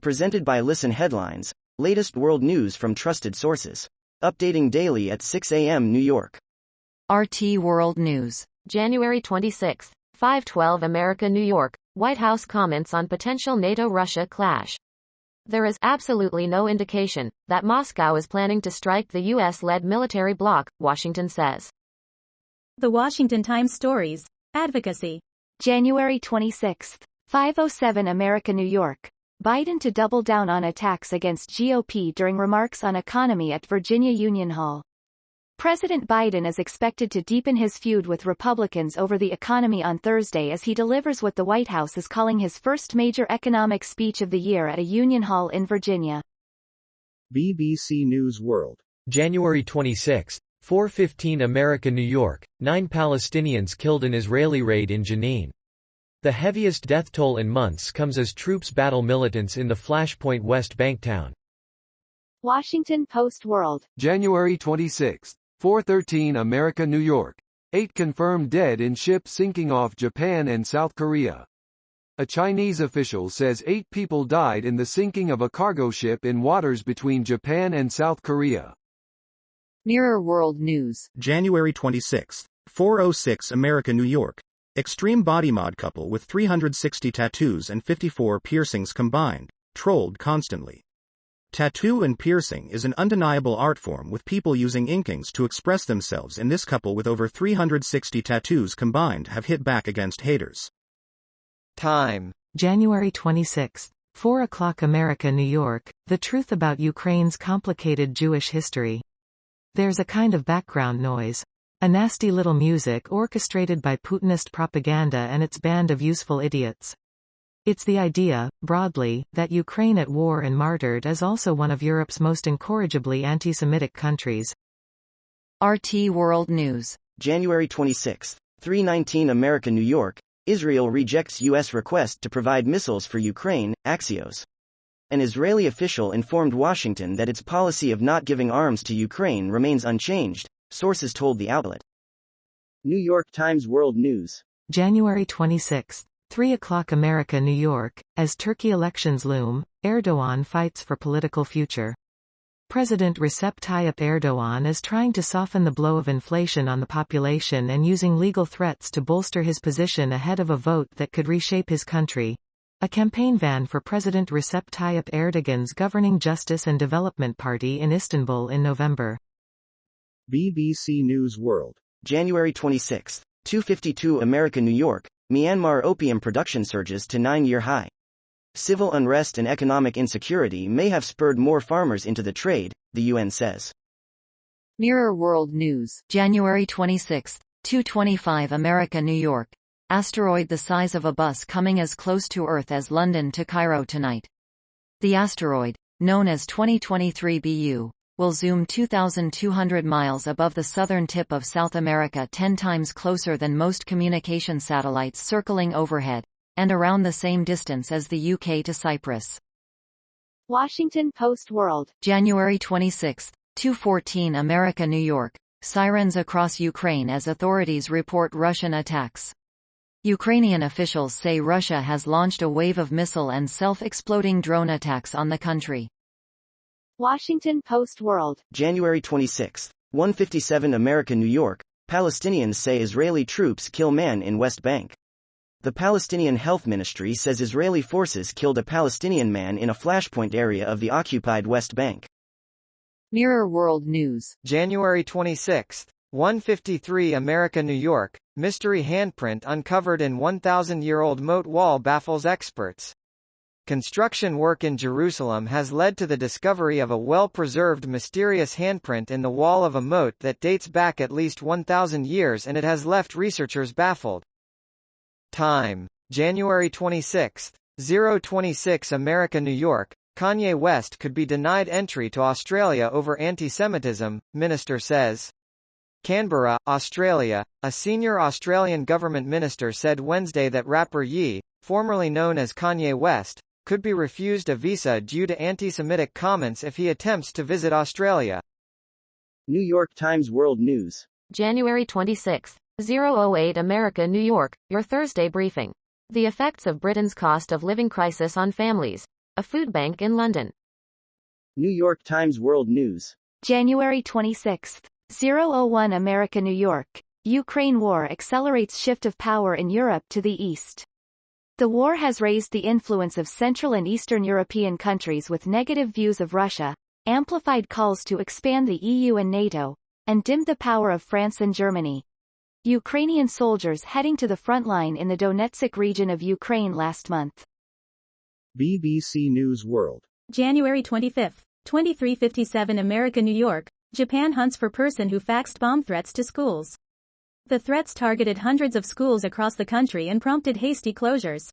Presented by Listen Headlines, latest world news from trusted sources. Updating daily at 6 a.m. New York. RT World News. January 26, 5:12 America, New York. White House comments on potential NATO-Russia clash. There is absolutely no indication that Moscow is planning to strike the U.S.-led military bloc, Washington says. The Washington Times stories. Advocacy. January 26, 5:07 America, New York. Biden to double down on attacks against GOP during remarks on economy at Virginia Union Hall. President Biden is expected to deepen his feud with Republicans over the economy on Thursday as he delivers what the White House is calling his first major economic speech of the year at a Union Hall in Virginia. BBC News World. January 26, 4:15 America, New York. 9 Palestinians killed in Israeli raid in Jenin. The heaviest death toll in months comes as troops battle militants in the Flashpoint West Bank town. Washington Post World. January 26, 4:13 America, New York. 8 confirmed dead in ship sinking off Japan and South Korea. A Chinese official says 8 people died in the sinking of a cargo ship in waters between Japan and South Korea. Mirror World News. January 26, 4:06 America, New York. Extreme body mod couple with 360 tattoos and 54 piercings combined, trolled constantly. Tattoo and piercing is an undeniable art form with people using inkings to express themselves, and this couple with over 360 tattoos combined have hit back against haters. Time. January 26, 4 o'clock America, New York. The truth about Ukraine's complicated Jewish history. There's a kind of background noise. A nasty little music orchestrated by Putinist propaganda and its band of useful idiots. It's the idea, broadly, that Ukraine at war and martyred is also one of Europe's most incorrigibly anti-Semitic countries. RT World News. January 26, 3:19 America, New York. Israel rejects U.S. request to provide missiles for Ukraine, Axios. An Israeli official informed Washington that its policy of not giving arms to Ukraine remains unchanged, sources told the outlet. New York Times World News. January 26, 3 o'clock America, New York. As Turkey elections loom, Erdogan fights for political future. President Recep Tayyip Erdogan is trying to soften the blow of inflation on the population and using legal threats to bolster his position ahead of a vote that could reshape his country. A campaign van for President Recep Tayyip Erdogan's governing Justice and Development Party in Istanbul in November. BBC News World. January 26, 2:52 America, New York. Myanmar opium production surges to 9-year high. Civil unrest and economic insecurity may have spurred more farmers into the trade, the UN says. Mirror World News. January 26, 2:25 America, New York. Asteroid the size of a bus coming as close to Earth as London to Cairo tonight. The asteroid, known as 2023 BU, will zoom 2,200 miles above the southern tip of South America, 10 times closer than most communication satellites circling overhead, and around the same distance as the UK to Cyprus. Washington Post World. January 26, 2:14 America, New York. Sirens across Ukraine as authorities report Russian attacks. Ukrainian officials say Russia has launched a wave of missile and self-exploding drone attacks on the country. Washington Post World. January 26, 1:57 America, New York. Palestinians say Israeli troops kill man in West Bank. The Palestinian Health Ministry says Israeli forces killed a Palestinian man in a flashpoint area of the occupied West Bank. Mirror World News. January 26, 1:53 America, New York. Mystery handprint uncovered in 1,000-year-old moat wall baffles experts. Construction work in Jerusalem has led to the discovery of a well-preserved mysterious handprint in the wall of a moat that dates back at least 1,000 years, and it has left researchers baffled. Time. January 26, 0:26 America, New York. Kanye West could be denied entry to Australia over anti-Semitism, minister says. Canberra, Australia. A senior Australian government minister said Wednesday that rapper Ye, formerly known as Kanye West, could be refused a visa due to anti-Semitic comments if he attempts to visit Australia. New York Times World News. January 26, 008 America, New York. Your Thursday briefing. The effects of Britain's cost of living crisis on families. a food bank in London. New York Times World News. January 26. 001 America New York. Ukraine war accelerates shift of power in Europe to the east. The war has raised the influence of Central and Eastern European countries with negative views of Russia, amplified calls to expand the EU and NATO, and dimmed the power of France and Germany. Ukrainian soldiers heading to the front line in the Donetsk region of Ukraine last month. BBC News World. January 25. 2357 America New York. Japan hunts for person who faxed bomb threats to schools. The threats targeted hundreds of schools across the country and prompted hasty closures.